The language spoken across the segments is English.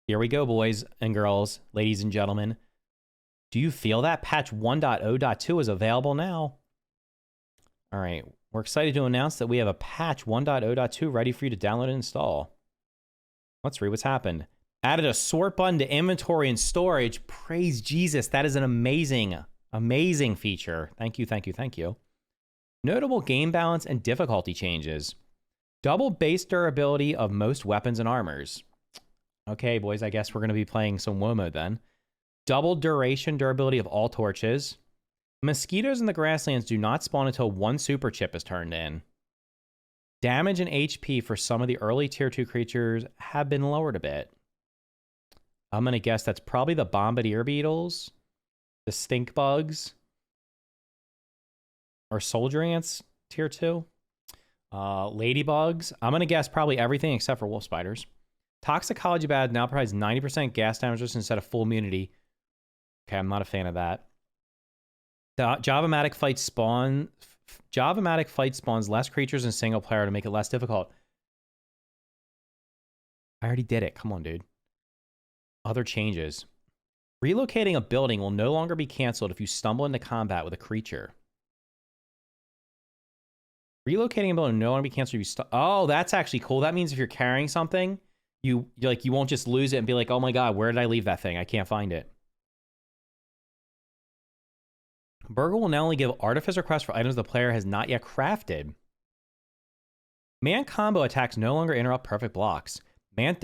Here we go, boys and girls, ladies and gentlemen. Do you feel that? Patch 1.0.2 is available now. All right, we're excited to announce that we have a patch 1.0.2 ready for you to download and install. Let's read what's happened. Added a sort button to inventory and storage. Praise Jesus. That is an amazing, amazing feature. Thank you, thank you, thank you. Notable game balance and difficulty changes. Double base durability of most weapons and armors. Okay, boys, I guess we're going to be playing some WoW mode then. Double duration durability of all torches. Mosquitoes in the grasslands do not spawn until one super chip is turned in. Damage and HP for some of the early tier 2 creatures have been lowered a bit. I'm going to guess that's probably the bombardier beetles, the stink bugs, or soldier ants tier 2. Ladybugs. I'm going to guess probably everything except for wolf spiders. Toxicology Bad now provides 90% gas damage instead of full immunity. Okay, I'm not a fan of that. The Java-matic fight spawns less creatures in single player to make it less difficult. I already did it. Come on, dude. Other changes. Relocating a building will no longer be canceled if you stumble into combat with a creature. Relocating a building will no longer be canceled if you oh, that's actually cool. That means if you're carrying something, you won't just lose it and be like, oh my god, where did I leave that thing? I can't find it. Burger will now only give artifice requests for items the player has not yet crafted. Man combo attacks no longer interrupt perfect blocks. Mant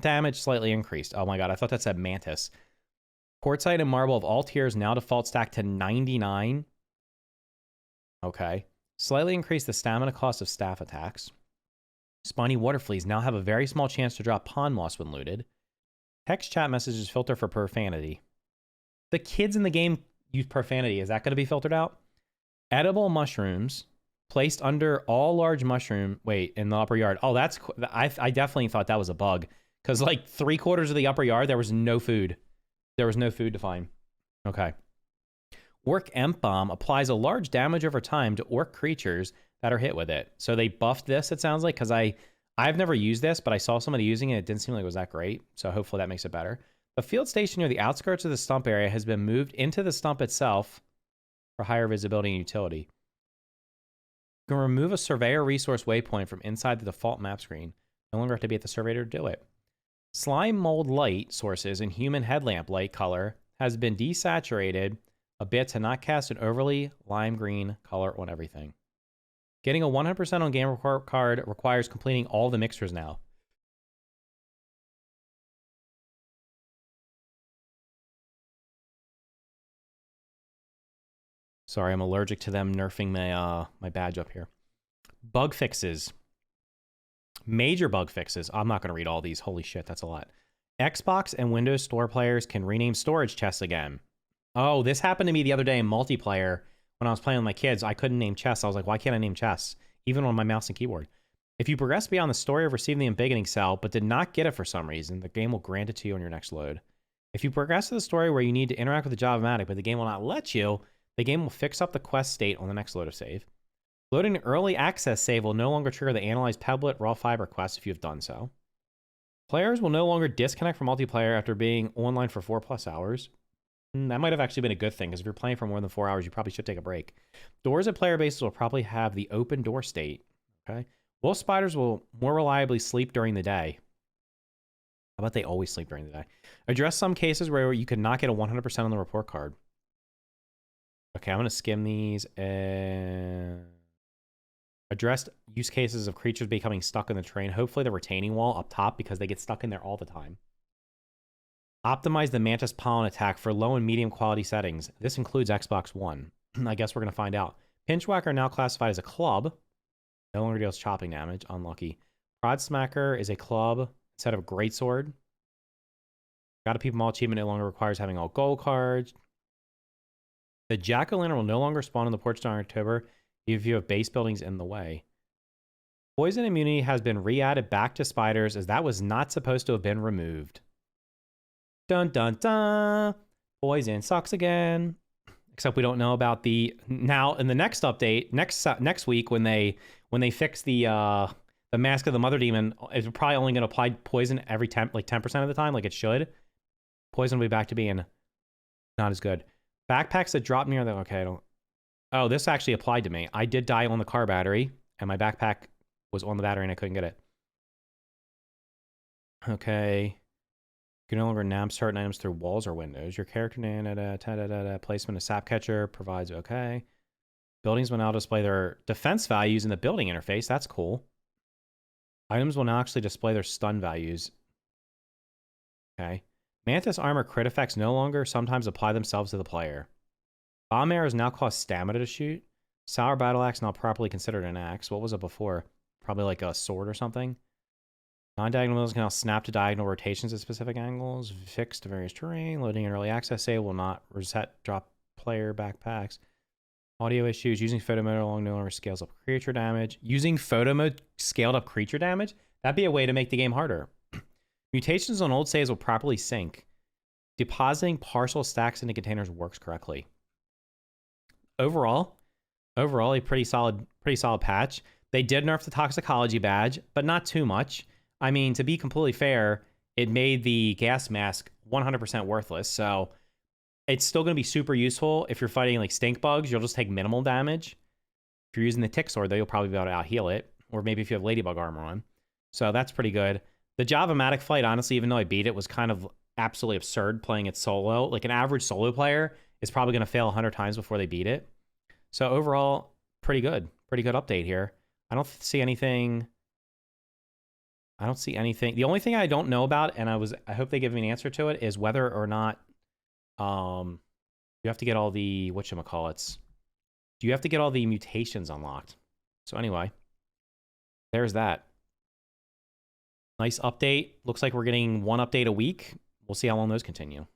damage slightly increased. Oh my god, I thought that said mantis. Quartzite and marble of all tiers now default stack to 99. Okay. Slightly increased the stamina cost of staff attacks. Spawny water fleas now have a very small chance to drop pond moss when looted. Text chat messages filter for profanity. The kids in the game use profanity. Is that going to be filtered out? Edible mushrooms placed under all large mushroom. Wait, in the upper yard. Oh, that's. I definitely thought that was a bug because like 3/4 of the upper yard there was no food. There was no food to find. Okay. Orc Emp Bomb applies a large damage over time to orc creatures that are hit with it. So they buffed this, it sounds like, because I've never used this, but I saw somebody using it. It didn't seem like it was that great. So hopefully that makes it better. The field station near the outskirts of the stump area has been moved into the stump itself for higher visibility and utility. You can remove a surveyor resource waypoint from inside the default map screen. No longer have to be at the surveyor to do it. Slime mold light sources in human headlamp light color has been desaturated a bit to not cast an overly lime green color on everything. Getting a 100% on game card requires completing all the mixtures now. Sorry, I'm allergic to them nerfing my badge up here. Bug fixes. Major bug fixes. I'm not going to read all these. Holy shit, that's a lot. Xbox and Windows Store players can rename storage chests again. Oh, this happened to me the other day in multiplayer when I was playing with my kids. I couldn't name chests. I was like, why can't I name chests? Even on my mouse and keyboard. If you progress beyond the story of receiving the embiggening cell, but did not get it for some reason, the game will grant it to you on your next load. If you progress to the story where you need to interact with the Java-matic, but the game will not let you, the game will fix up the quest state on the next load of save. Loading an early access save will no longer trigger the Analyze Pebblet Raw Fiber quest if you have done so. Players will no longer disconnect from multiplayer after being online for 4+ hours. That might have actually been a good thing, because if you're playing for more than 4 hours, you probably should take a break. Doors at player bases will probably have the open door state. Okay. Wolf spiders will more reliably sleep during the day. How about they always sleep during the day? Address some cases where you could not get a 100% on the report card. Okay, I'm going to skim these. Addressed use cases of creatures becoming stuck in the terrain. Hopefully the retaining wall up top, because they get stuck in there all the time. Optimize the Mantis Pollen attack for low and medium quality settings. This includes Xbox One. I guess we're going to find out. Pinchwhacker now classified as a club. No longer deals chopping damage. Unlucky. Prod Smacker is a club instead of a greatsword. Got a Peep 'em all achievement no longer requires having all gold cards. The Jack-o'-lantern will no longer spawn in the porch during October if you have base buildings in the way. Poison immunity has been re-added back to spiders as that was not supposed to have been removed. Dun dun dun. Poison sucks again. Except we don't know about the now in the next update next week when they fix the The Mask of the Mother Demon is probably only going to apply poison every 10% of the time, like it should. Poison will be back to being not as good. Backpacks that drop near the... Okay, I don't... Oh, this actually applied to me. I did die on the car battery, and my backpack was on the battery, and I couldn't get it. Okay. You can no longer nab certain items through walls or windows. Your character name, placement of sap catcher provides... Okay. Buildings will now display their defense values in the building interface. That's cool. Items will now actually display their stun values. Okay. Mantis armor crit effects no longer sometimes apply themselves to the player. Bomb arrows now cost stamina to shoot. Sour battle axe now properly considered an axe. What was it before? Probably like a sword or something. Non-diagonal wheels can now snap to diagonal rotations at specific angles. Fixed to various terrain. Loading and early access save will not reset drop player backpacks. Audio issues. Using photo mode along no longer scales up creature damage. Using photo mode scaled up creature damage? That'd be a way to make the game harder. Mutations on old saves will properly sync. Depositing partial stacks into containers works correctly. Overall, a pretty solid patch. They did nerf the toxicology badge, but not too much. I mean, to be completely fair, it made the gas mask 100% worthless. So it's still going to be super useful if you're fighting like stink bugs. You'll just take minimal damage. If you're using the tick sword, though, you'll probably be able to out heal it. Or maybe if you have ladybug armor on. So that's pretty good. The Java-matic fight, honestly, even though I beat it, was kind of absolutely absurd playing it solo. Like an average solo player is probably going to fail 100 times before they beat it. So overall, pretty good. Pretty good update here. I don't see anything. The only thing I don't know about, and I hope they give me an answer to it, is whether or not you have to get all the whatchamacallits. Do you have to get all the mutations unlocked? So anyway, there's that. Nice update. Looks like we're getting one update a week. We'll see how long those continue.